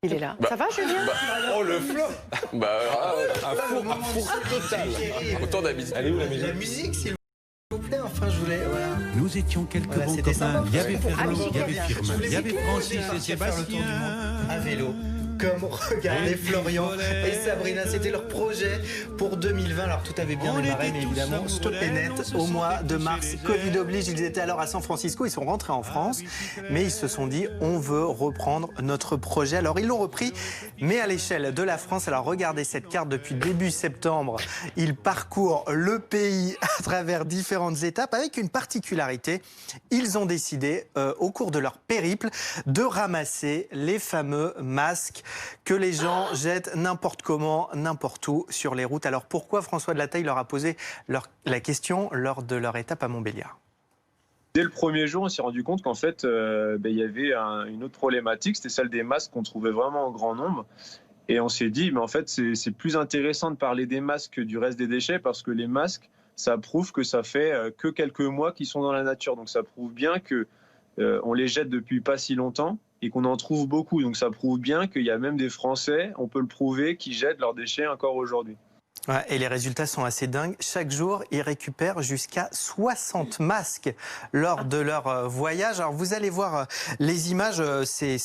Il est là. Ça va, Julien? Oh, le flop. Un four total. Autant d'habitude. Elle est où la musique? La musique, s'il vous plaît, enfin, je voulais... Voilà. Nous étions quelques Voilà, bons c'était copains. sympa. Il y avait Fernand, Ah, il y avait Firmin, il y avait Francis et Sébastien. À vélo. Comme regarder Florian et Sabrina, c'était leur projet pour 2020. Alors tout avait bien démarré, mais évidemment stoppé net au mois de mars. Covid oblige, ils étaient alors à San Francisco, ils sont rentrés en France, mais ils se sont dit on veut reprendre notre projet. Alors ils l'ont repris, mais à l'échelle de la France. Alors regardez cette carte depuis début septembre. Ils parcourent le pays à travers différentes étapes avec une particularité. Ils ont décidé au cours de leur périple de ramasser les fameux masques que les gens jettent n'importe comment, n'importe où sur les routes. Alors pourquoi François Delataille leur a posé la question lors de leur étape à Montbéliard? Dès le premier jour, on s'est rendu compte qu'en fait, il y avait une autre problématique, c'était celle des masques qu'on trouvait vraiment en grand nombre. Et on s'est dit, mais en fait, c'est plus intéressant de parler des masques que du reste des déchets, parce que les masques, ça prouve que ça fait que quelques mois qu'ils sont dans la nature. Donc ça prouve bien que on les jette depuis pas si longtemps et qu'on en trouve beaucoup. Donc ça prouve bien qu'il y a même des Français, on peut le prouver, qui jettent leurs déchets encore aujourd'hui. Ouais, et les résultats sont assez dingues. Chaque jour, ils récupèrent jusqu'à 60 masques lors de leur voyage. Alors vous allez voir les images, c'est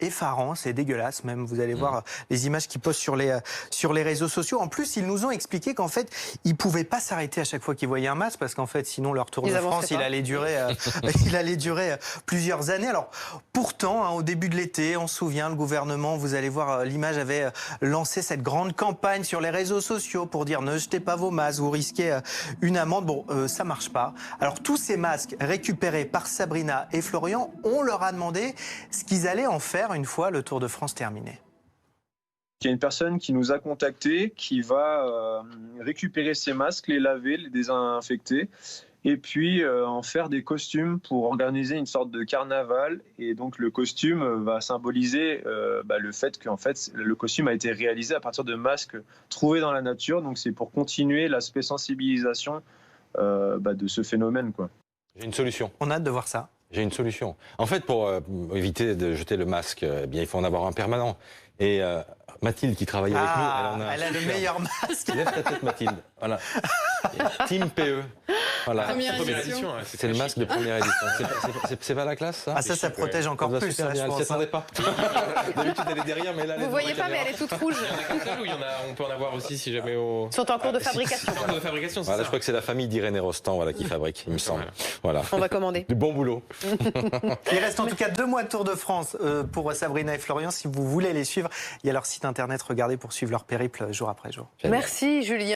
effarant, c'est dégueulasse même. Vous allez voir les images qu'ils postent sur les réseaux sociaux. En plus, ils nous ont expliqué qu'en fait, ils ne pouvaient pas s'arrêter à chaque fois qu'ils voyaient un masque parce qu'en fait, sinon leur Tour de France, il allait durer plusieurs années. Alors pourtant, hein, au début de l'été, on se souvient, le gouvernement, vous allez voir l'image, avait lancé cette grande campagne sur les réseaux sociaux pour dire ne jetez pas vos masques, vous risquez une amende. Bon, ça marche pas. Alors tous ces masques récupérés par Sabrina et Florian, on leur a demandé ce qu'ils allaient en faire une fois le Tour de France terminé. Il y a une personne qui nous a contactés, qui va récupérer ces masques, les laver, les désinfecter, et puis en faire des costumes pour organiser une sorte de carnaval. Et donc le costume va symboliser le fait qu'en fait le costume a été réalisé à partir de masques trouvés dans la nature. Donc c'est pour continuer l'aspect sensibilisation de ce phénomène, quoi. J'ai une solution. On a hâte de voir ça. J'ai une solution. En fait, pour éviter de jeter le masque, eh bien, il faut en avoir un permanent. Et Mathilde, qui travaille avec nous, elle a le meilleur masque. Lève ta tête, Mathilde. Voilà. Team PE. Voilà. Première édition. C'est le masque de première édition. C'est pas la classe, ça? Ah, ça protège encore plus. Super bien. Elle s'y attendait pas. D'habitude, elle est derrière, mais là, Vous voyez pas, mais elle est toute rouge. On peut en avoir aussi si jamais Ils sont en cours de fabrication. En cours de fabrication, c'est voilà, ça. je crois que c'est la famille d'Irène Rostand qui fabrique, il me semble. Voilà. On va commander. Du bon boulot. Il reste en tout cas 2 mois de Tour de France pour Sabrina et Florian. Si vous voulez les suivre, il y a leur site internet. Regardez pour suivre leur périple jour après jour. Merci, Julien.